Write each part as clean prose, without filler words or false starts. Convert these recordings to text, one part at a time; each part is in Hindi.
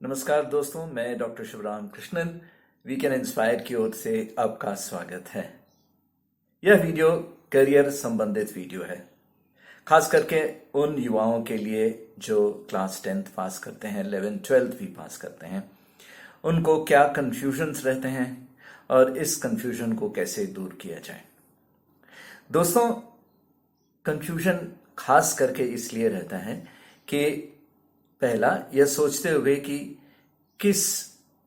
नमस्कार दोस्तों, मैं doctor Shivaram Krishnan we can inspire की ओर से आपका स्वागत है। यह वीडियो करियर संबंधित वीडियो है, खास करके उन युवाओं के लिए जो क्लास 10th पास करते हैं, 11th 12th भी पास करते हैं। उनको क्या कंफ्यूजन्स रहते हैं और इस कंफ्यूजन को कैसे दूर किया जाए। दोस्तों, कंफ्यूजन खास करके इसलिए रहता है कि पहला यह सोचते हुए कि किस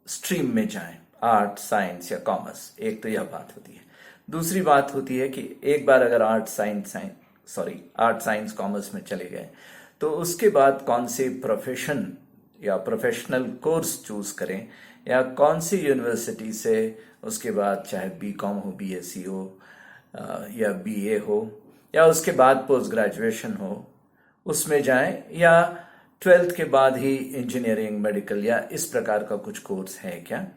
स्ट्रीम में जाएं, आर्ट, साइंस या कॉमर्स। एक तो यह बात होती है। दूसरी बात होती है कि एक बार अगर आर्ट साइंस कॉमर्स में चले गए तो उसके बाद कौन से प्रोफेशन या प्रोफेशनल कोर्स चूज करें, या कौन सी यूनिवर्सिटी से उसके बाद चाहे बीकॉम हो, बीएससी हो या बीए हो, या उसके बाद पोस्ट ग्रेजुएशन हो उसमें जाएं, या 12th के बाद ही इंजीनियरिंग, मेडिकल या इस प्रकार का कुछ कोर्स है क्या,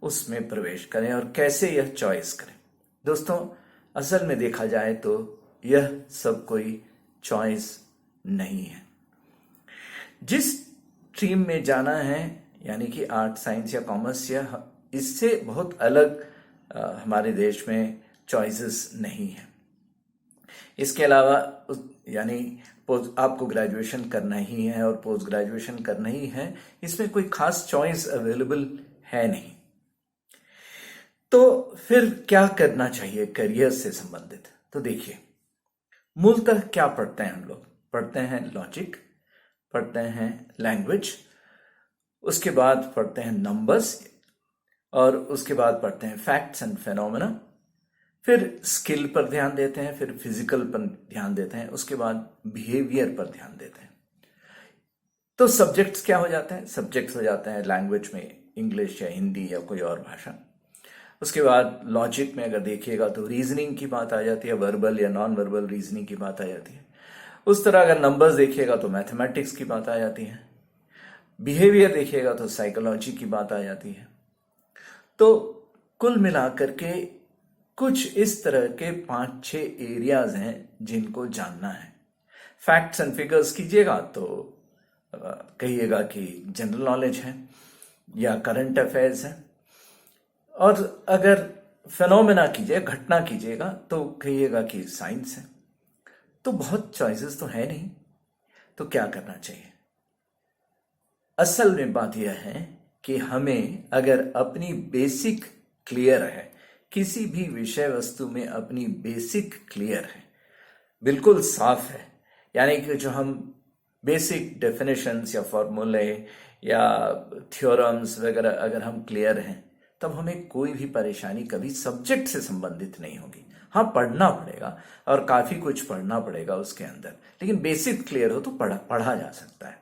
उसमें प्रवेश करें और कैसे यह चॉइस करें। दोस्तों, असल में देखा जाए तो यह सब कोई चॉइस नहीं है। जिस स्ट्रीम में जाना है, यानी कि आर्ट, साइंस या कॉमर्स, या इससे बहुत अलग हमारे देश में चॉइसेस नहीं है। इसके अलावा यानी आपको ग्रेजुएशन करना ही है और पोस्ट ग्रेजुएशन करना ही है, इसमें कोई खास चॉइस अवेलेबल है नहीं। तो फिर क्या करना चाहिए करियर से संबंधित? तो देखिए, मूलतः क्या पढ़ते हैं हम लोग? पढ़ते हैं लॉजिक, पढ़ते हैं लैंग्वेज, उसके बाद पढ़ते हैं नंबर्स, और उसके बाद पढ़ते हैं फैक्ट्स एंड फेनोमेना, फिर स्किल पर ध्यान देते हैं, फिर फिजिकल पर ध्यान देते हैं, उसके बाद बिहेवियर पर ध्यान देते हैं। तो सब्जेक्ट्स क्या हो जाते हैं? सब्जेक्ट्स हो जाते हैं लैंग्वेज में इंग्लिश या हिंदी या कोई और भाषा। उसके बाद लॉजिक में अगर देखिएगा तो रीजनिंग की बात आ जाती है, वर्बल या नॉन वर्बल रीजनिंग की बात आ जाती है। उस तरह अगर नंबर्स देखिएगा तो मैथमेटिक्स की बात आ जाती है। बिहेवियर देखिएगा तो साइकोलॉजी की बात आ जाती है। तो कुल मिलाकर के कुछ इस तरह के 5-6 एरियाज हैं जिनको जानना है। फैक्ट्स एंड फिगर्स कीजिएगा तो कहिएगा कि जनरल नॉलेज है या करंट अफेयर्स है, और अगर फेनोमेना कीजिए, घटना कीजिएगा, तो कहिएगा कि साइंस है। तो बहुत चॉइसेस तो है नहीं। तो क्या करना चाहिए? असल में बात यह है कि हमें अगर अपनी बेसिक क्लियर है, किसी भी विषय वस्तु में अपनी बेसिक क्लियर है, बिल्कुल साफ है, यानी कि जो हम बेसिक डेफिनेशंस या फॉर्मूले या थ्योरम्स वगैरह अगर हम क्लियर हैं, तब हमें कोई भी परेशानी कभी सब्जेक्ट से संबंधित नहीं होगी। हाँ, पढ़ना पड़ेगा और काफी कुछ पढ़ना पड़ेगा उसके अंदर, लेकिन बेसिक क्लियर हो तो पढ़ा जा सकता है।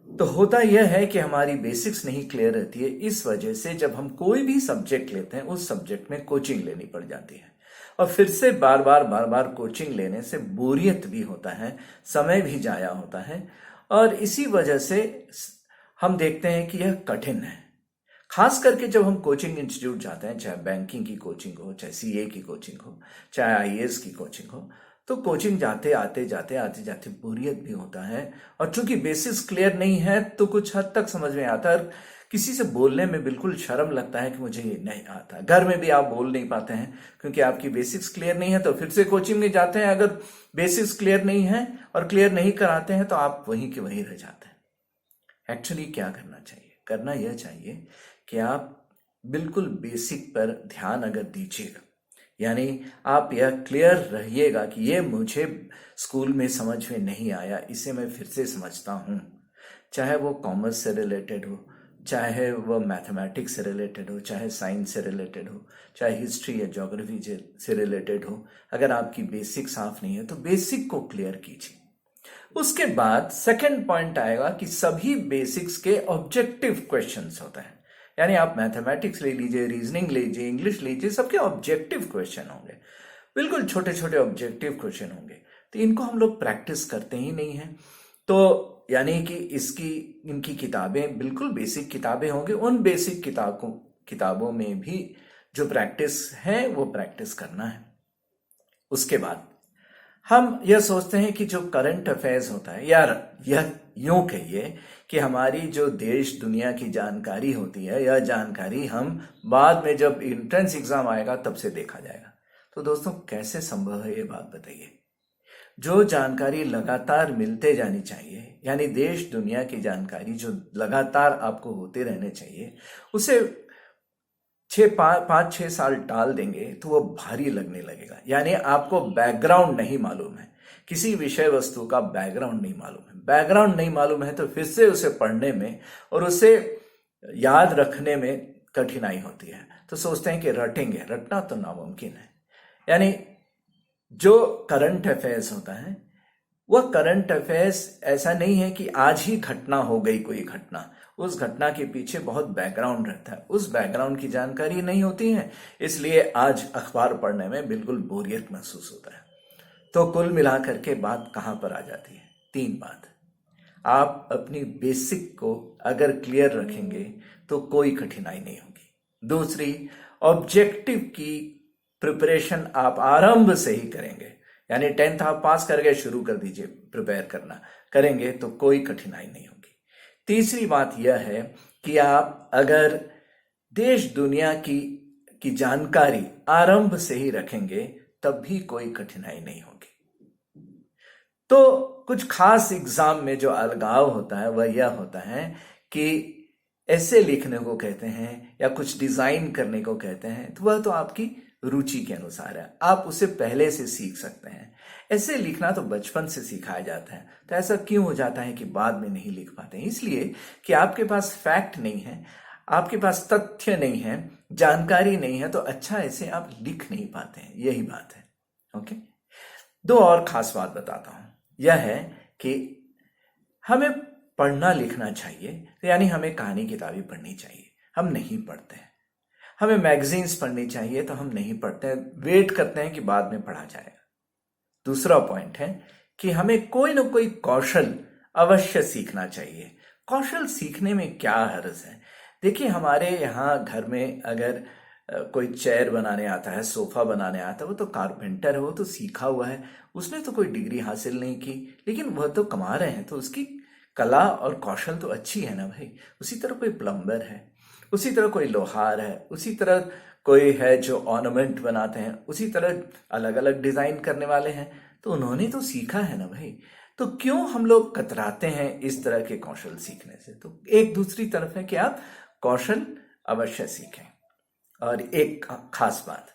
तो होता यह है कि हमारी बेसिक्स नहीं क्लियर रहती है। इस वजह से जब हम कोई भी सब्जेक्ट लेते हैं, उस सब्जेक्ट में कोचिंग लेनी पड़ जाती है, और फिर से बार बार कोचिंग लेने से बोरियत भी होता है, समय भी जाया होता है, और इसी वजह से हम देखते हैं कि यह कठिन है। खास करके जब हम कोचिंग इंस्टीट्यूट जाते हैं, चाहे बैंकिंग की कोचिंग हो, चाहे सीए की कोचिंग हो, चाहे आईएएस की कोचिंग हो, तो कोचिंग आते जाते बोरियत भी होता है। और चूंकि बेसिक्स क्लियर नहीं है तो कुछ हद तक समझ में आता है, और किसी से बोलने में बिल्कुल शर्म लगता है कि मुझे ये नहीं आता। घर में भी आप बोल नहीं पाते हैं क्योंकि आपकी बेसिक्स क्लियर नहीं है। तो फिर से कोचिंग में जाते हैं, अगर बेसिक्स क्लियर नहीं है और क्लियर नहीं कराते हैं तो आप वहीं के वहीं रह जाते हैं। एक्चुअली क्या करना चाहिए? करना यह चाहिए कि आप बिल्कुल बेसिक पर ध्यान अगर दीजिएगा, यानी आप यह क्लियर रहिएगा कि ये मुझे स्कूल में समझ में नहीं आया, इसे मैं फिर से समझता हूं। चाहे वो कॉमर्स से रिलेटेड हो, चाहे वो मैथमेटिक्स से रिलेटेड हो, चाहे साइंस से रिलेटेड हो, चाहे हिस्ट्री या ज्योग्राफी से रिलेटेड हो, अगर आपकी बेसिक साफ नहीं है तो बेसिक को क्लियर कीजिए। उसके बाद सेकंड पॉइंट आएगा कि सभी बेसिक्स के ऑब्जेक्टिव क्वेश्चंस होते हैं। यानी आप मैथमेटिक्स ले लीजिए, रीजनिंग लीजिए, इंग्लिश लीजिए, सबके ऑब्जेक्टिव क्वेश्चन होंगे, बिल्कुल छोटे छोटे ऑब्जेक्टिव क्वेश्चन होंगे। तो इनको हम लोग प्रैक्टिस करते ही नहीं है। तो यानी कि इनकी किताबें बिल्कुल बेसिक किताबें होंगी। उन बेसिक किताबों में भी जो प्रैक्टिस है वो प्रैक्टिस करना है। उसके बाद हम यह सोचते हैं कि जो करंट अफेयर्स होता है, यार यह यूं कहिए कि हमारी जो देश दुनिया की जानकारी होती है, यह जानकारी हम बाद में जब एंट्रेंस एग्जाम आएगा तब से देखा जाएगा। तो दोस्तों कैसे संभव है ये बात बताइए। जो जानकारी लगातार मिलते जानी चाहिए, यानी देश दुनिया की जानकारी जो लगातार आपको होते रहने चाहिए, उसे 5-6 साल टाल देंगे तो वो भारी लगने लगेगा। यानी आपको बैकग्राउंड नहीं मालूम है, किसी विषय वस्तु का बैकग्राउंड नहीं मालूम है। बैकग्राउंड नहीं मालूम है तो फिर से उसे पढ़ने में और उसे याद रखने में कठिनाई होती है। तो सोचते हैं कि रटेंगे, रटना तो नामुमकिन है। यानी जो करंट अफेयर्स होता है, वह करंट अफेयर्स ऐसा नहीं है कि आज ही घटना हो गई कोई घटना, उस घटना के पीछे बहुत बैकग्राउंड रहता है, उस बैकग्राउंड की जानकारी नहीं होती है, इसलिए आज अखबार पढ़ने में बिल्कुल बोरियत महसूस होता है। तो कुल मिलाकर के बात कहां पर आ जाती है? 3 बात। आप अपनी बेसिक को अगर क्लियर रखेंगे तो कोई कठिनाई नहीं होगी। दूसरी, ऑब्जेक्टिव की प्रिपरेशन आप आरंभ से ही करेंगे, यानी 10th आप पास करके शुरू कर दीजिए प्रिपेयर करना, करेंगे तो कोई कठिनाई नहीं होगी। तीसरी बात यह है कि आप अगर देश दुनिया की जानकारी आरंभ से ही रखेंगे तब भी कोई कठिनाई नहीं होगी। तो कुछ खास एग्जाम में जो अलगाव होता है वह यह होता है कि ऐसे लिखने को कहते हैं या कुछ डिजाइन करने को कहते हैं, तो वह तो आपकी रुचि के अनुसार है, आप उसे पहले से सीख सकते हैं। ऐसे लिखना तो बचपन से सिखाया जाता है, तो ऐसा क्यों हो जाता है कि बाद में नहीं लिख पाते हैं? इसलिए कि आपके पास फैक्ट नहीं है, आपके पास तथ्य नहीं है, जानकारी नहीं है, तो अच्छा ऐसे आप लिख नहीं पाते हैं, यही बात है। ओके, 2 और खास बात बताता हूं। यह है कि हमें पढ़ना लिखना चाहिए, यानी हमें कहानी किताबें पढ़नी चाहिए, हम नहीं पढ़ते हैं। हमें मैगजीन्स पढ़नी चाहिए, तो हम नहीं पढ़ते हैं, वेट करते हैं कि बाद में पढ़ा जाएगा। दूसरा पॉइंट है कि हमें कोई ना कोई कौशल अवश्य सीखना चाहिए। कौशल सीखने में क्या हर्ज है? देखिए, हमारे यहाँ घर में अगर कोई चेयर बनाने आता है, सोफा बनाने आता है, वो तो कारपेंटर है, वो तो सीखा हुआ है, उसने तो कोई डिग्री हासिल नहीं की, लेकिन वह तो कमा रहे हैं, तो उसकी कला और कौशल तो अच्छी है ना भाई। उसी तरह कोई प्लम्बर है, उसी तरह कोई लोहार है, उसी तरह कोई है जो ऑर्नामेंट बनाते हैं, उसी तरह अलग अलग डिजाइन करने वाले हैं, तो उन्होंने तो सीखा है ना भाई। तो क्यों हम लोग कतराते हैं इस तरह के कौशल सीखने से? तो एक दूसरी तरफ है कि आप कौशल अवश्य सीखें। और एक खास बात,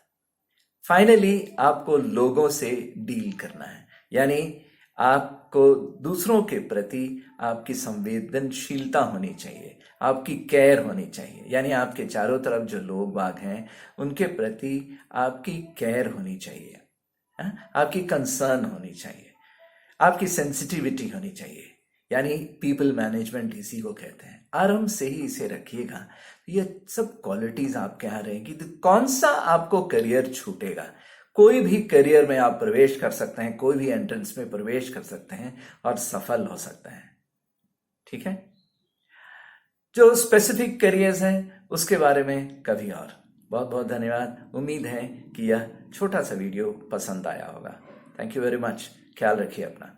फाइनली आपको लोगों से डील करना है, यानी आपको दूसरों के प्रति आपकी संवेदनशीलता होनी चाहिए, आपकी केयर होनी चाहिए, यानी आपके चारों तरफ जो लोग बाग हैं उनके प्रति आपकी केयर होनी चाहिए, आपकी कंसर्न होनी चाहिए, आपकी सेंसिटिविटी होनी चाहिए, यानी पीपल मैनेजमेंट इसी को कहते हैं। आराम से ही इसे रखिएगा, ये सब क्वालिटीज आपके यहाँ रहेंगी, तो कौन सा आपको करियर छूटेगा? कोई भी करियर में आप प्रवेश कर सकते हैं, कोई भी एंट्रेंस में प्रवेश कर सकते हैं और सफल हो सकते हैं। ठीक है, जो स्पेसिफिक करियर्स हैं उसके बारे में कभी और। बहुत बहुत धन्यवाद। उम्मीद है कि यह छोटा सा वीडियो पसंद आया होगा। Thank you very much. ख्याल रखिए अपना।